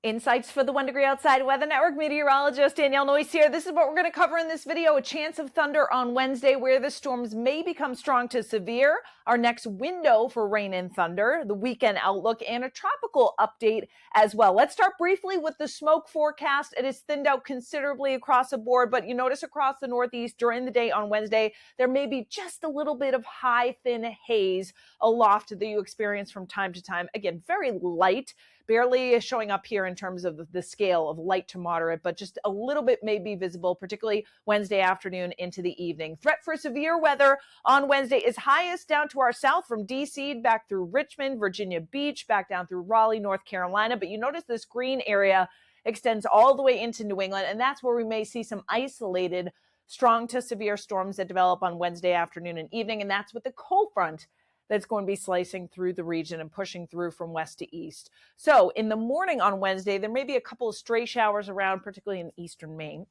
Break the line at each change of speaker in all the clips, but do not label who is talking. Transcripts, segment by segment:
Insights for the 1 Degree Outside Weather Network. Meteorologist Danielle here. This is what we're going to cover in this video. A chance of thunder on Wednesday where the storms may become strong to severe. Our next window for rain and thunder, the weekend outlook, and a tropical update as well. Let's start briefly with the smoke forecast. It is thinned out considerably across the board, but you notice across the Northeast during the day on Wednesday, there may be just a little bit of high, thin haze aloft that you experience from time to time. Again, very light. Barely showing up here in terms of the scale of light to moderate, but just a little bit may be visible, particularly Wednesday afternoon into the evening. Threat for severe weather on Wednesday is highest down to our south from D.C. back through Richmond, Virginia Beach, back down through Raleigh, North Carolina. But you notice this green area extends all the way into New England, and that's where we may see some isolated strong to severe storms that develop on Wednesday afternoon and evening, and that's with the cold front that's going to be slicing through the region and pushing through from west to east. So in the morning on Wednesday, there may be a couple of stray showers around, particularly in eastern Maine.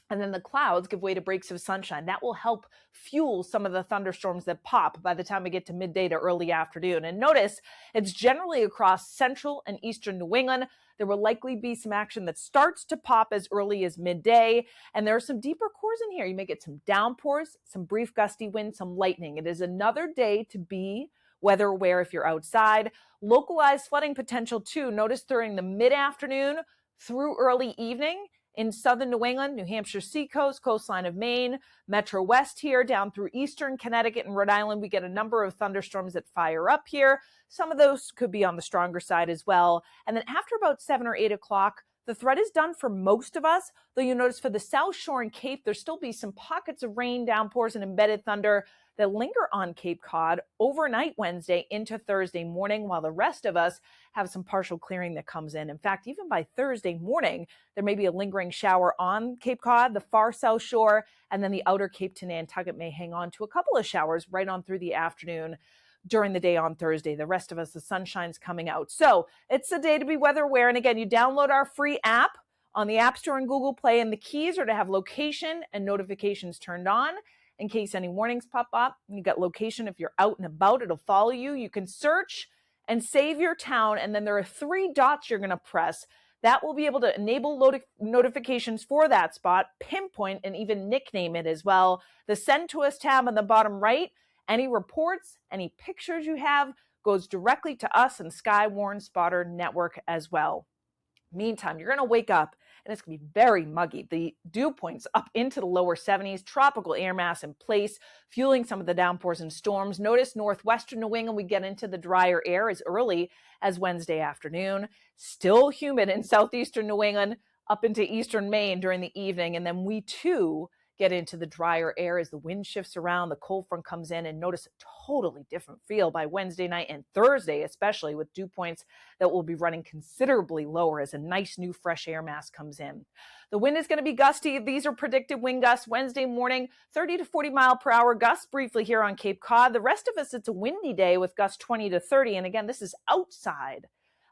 And then the clouds give way to breaks of sunshine. That will help fuel some of the thunderstorms that pop by the time we get to midday to early afternoon. And notice it's generally across central and eastern New England. There will likely be some action that starts to pop as early as midday. And there are some deeper cores in here. You may get some downpours, some brief gusty winds, some lightning. It is another day to be weather aware if you're outside. Localized flooding potential too. Notice during the mid-afternoon through early evening in southern New England, New Hampshire Seacoast, coastline of Maine, Metro West here, down through eastern Connecticut and Rhode Island, we get a number of thunderstorms that fire up here. Some of those could be on the stronger side as well. And then after about 7 or 8 o'clock, the threat is done for most of us, though you notice for the South Shore and Cape, there'll still be some pockets of rain, downpours, and embedded thunder that linger on Cape Cod overnight Wednesday into Thursday morning, while the rest of us have some partial clearing that comes in. In fact, even by Thursday morning, there may be a lingering shower on Cape Cod, the far South Shore, and then the outer Cape to Nantucket may hang on to a couple of showers right on through the afternoon during the day on Thursday. The rest of us, the sunshine's coming out. So it's a day to be weather aware. And again, you download our free app on the App Store and Google Play, and the keys are to have location and notifications turned on in case any warnings pop up. You got location. If you're out and about, it'll follow you. You can search and save your town, and then there are 3 dots you're going to press. That will be able to enable notifications for that spot, pinpoint, and even nickname it as well. The Send to Us tab on the bottom right, any reports, any pictures you have goes directly to us and Skywarn Spotter Network as well. Meantime, you're going to wake up and it's going to be very muggy. The dew points up into the lower 70s, tropical air mass in place, fueling some of the downpours and storms. Notice northwestern New England, we get into the drier air as early as Wednesday afternoon. Still humid in southeastern New England, up into eastern Maine during the evening. And then we too get into the drier air as the wind shifts around, the cold front comes in, and notice a totally different feel by Wednesday night and Thursday, especially with dew points that will be running considerably lower as a nice new fresh air mass comes in. The wind is going to be gusty. These are predicted wind gusts Wednesday morning, 30 to 40 mile per hour gusts briefly here on Cape Cod. The rest of us, it's a windy day with gusts 20 to 30. And again, this is outside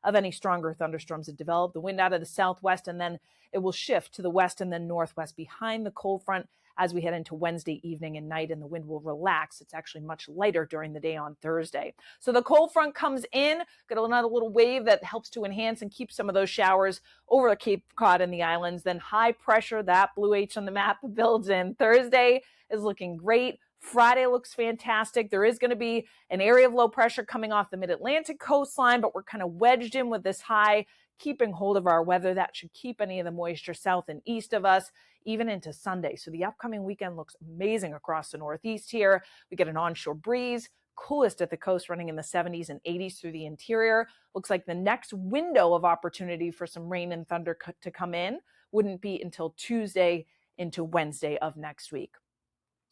of any stronger thunderstorms that develop. The wind out of the southwest, and then it will shift to the west and then northwest behind the cold front as we head into Wednesday evening and night, and the wind will relax. It's actually much lighter during the day on Thursday. So the cold front comes in, got another little wave that helps to enhance and keep some of those showers over the Cape Cod and the islands. Then high pressure, that blue H on the map, builds in. Thursday is looking great. Friday looks fantastic. There is going to be an area of low pressure coming off the mid-Atlantic coastline, but we're kind of wedged in with this high, keeping hold of our weather. That should keep any of the moisture south and east of us, even into Sunday. So the upcoming weekend looks amazing across the Northeast here. We get an onshore breeze, coolest at the coast running in the 70s and 80s through the interior. Looks like the next window of opportunity for some rain and thunder to come in wouldn't be until Tuesday into Wednesday of next week.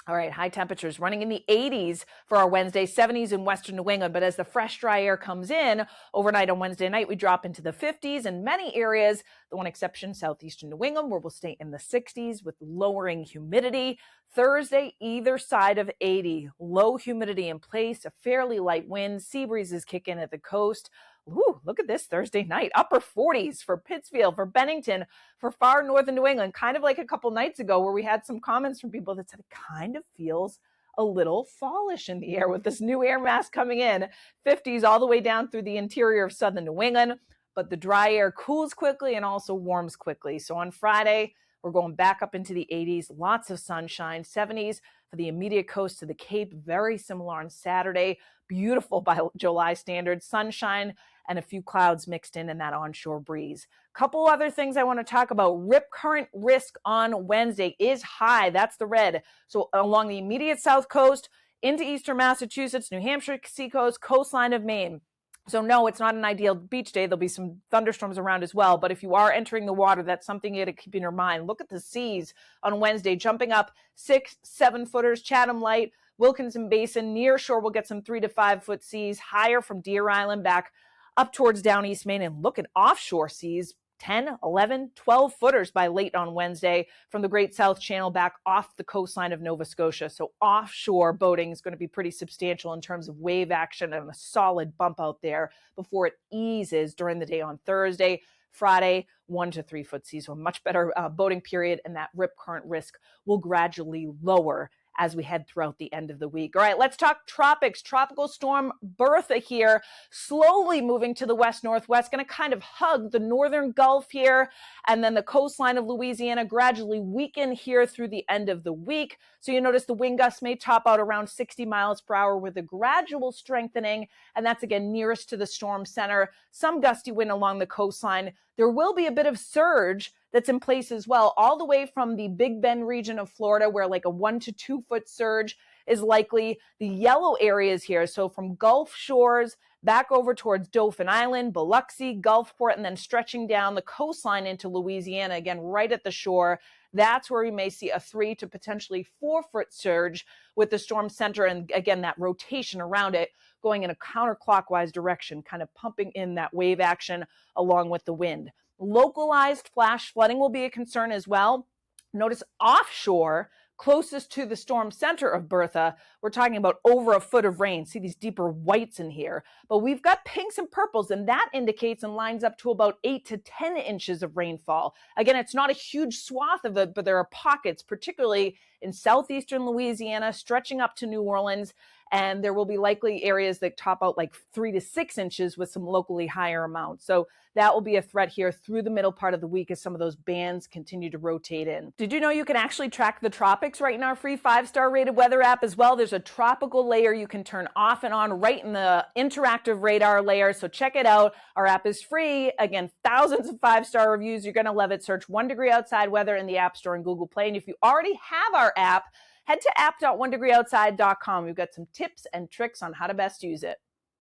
All right, high temperatures running in the 80s for our Wednesday, 70s in western New England. But as the fresh, dry air comes in overnight on Wednesday night, we drop into the 50s in many areas. The one exception, southeastern New England, where we'll stay in the 60s with lowering humidity. Thursday, either side of 80. Low humidity in place, a fairly light wind. Sea breezes kick in at the coast. Ooh, look at this Thursday night. Upper 40s for Pittsfield, for Bennington, for far northern New England. Kind of like a couple nights ago where we had some comments from people that said it kind of feels a little fallish in the air with this new air mass coming in. 50s all the way down through the interior of southern New England. but the dry air cools quickly and also warms quickly. So on Friday, we're going back up into the 80s, lots of sunshine, 70s for the immediate coast to the Cape, very similar on Saturday, beautiful by July standards, sunshine and a few clouds mixed in that onshore breeze. Couple other things I want to talk about. Rip current risk on Wednesday is high. That's the red. So along the immediate south coast into eastern Massachusetts, New Hampshire Seacoast, coastline of Maine. So no, it's not an ideal beach day. There'll be some thunderstorms around as well. But if you are entering the water, that's something you got to keep in your mind. Look at the seas on Wednesday, jumping up 6-7 footers. Chatham Light, Wilkinson Basin, near shore will get some 3 to 5 foot seas, higher from Deer Island back up towards down East Maine. And look at offshore seas, 10, 11, 12 footers by late on Wednesday from the Great South Channel back off the coastline of Nova Scotia. So offshore boating is going to be pretty substantial in terms of wave action and a solid bump out there before it eases during the day on Thursday. Friday, 1 to 3 foot seas, so a much better boating period, and that rip current risk will gradually lower as we head throughout the end of the week. All right, let's talk tropics. Tropical Storm Bertha here, slowly moving to the west-northwest, going to kind of hug the northern Gulf here, and then the coastline of Louisiana gradually weaken here through the end of the week. So you notice the wind gusts may top out around 60 miles per hour with a gradual strengthening, and that's again nearest to the storm center. Some gusty wind along the coastline. There will be a bit of surge that's in place as well, all the way from the Big Bend region of Florida, where like a 1 to 2 foot surge is likely. The yellow areas here, so from Gulf shores back over towards Dauphin Island, Biloxi, Gulfport, and then stretching down the coastline into Louisiana, again, right at the shore. That's where we may see a 3 to potentially 4 foot surge with the storm center, and again, that rotation around it going in a counterclockwise direction, kind of pumping in that wave action along with the wind. Localized flash flooding will be a concern as well. Notice offshore, closest to the storm center of Bertha, we're talking about over a foot of rain. See these deeper whites in here, but we've got pinks and purples, and that indicates and lines up to about 8 to 10 inches of rainfall. Again, it's not a huge swath of it, but there are pockets, particularly in southeastern Louisiana, stretching up to New Orleans, and there will be likely areas that top out like 3 to 6 inches with some locally higher amounts. So that will be a threat here through the middle part of the week as some of those bands continue to rotate in. Did you know you can actually track the tropics right in our free 5-star rated weather app as well? There's a tropical layer you can turn off and on right in the interactive radar layer. So check it out. Our app is free. Again, thousands of 5-star reviews. You're going to love it. Search 1 Degree Outside Weather in the App Store and Google Play. And if you already have our app, head to app.onedegreeoutside.com. We've got some tips and tricks on how to best use it.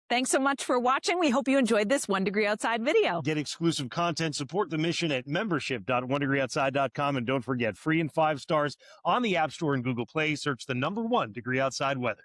Thanks so much for watching. We hope you enjoyed this 1 Degree Outside video.
Get exclusive content, support the mission at membership.onedegreeoutside.com. And don't forget, free and 5 stars on the App Store and Google Play. Search the number 1 Degree Outside Weather.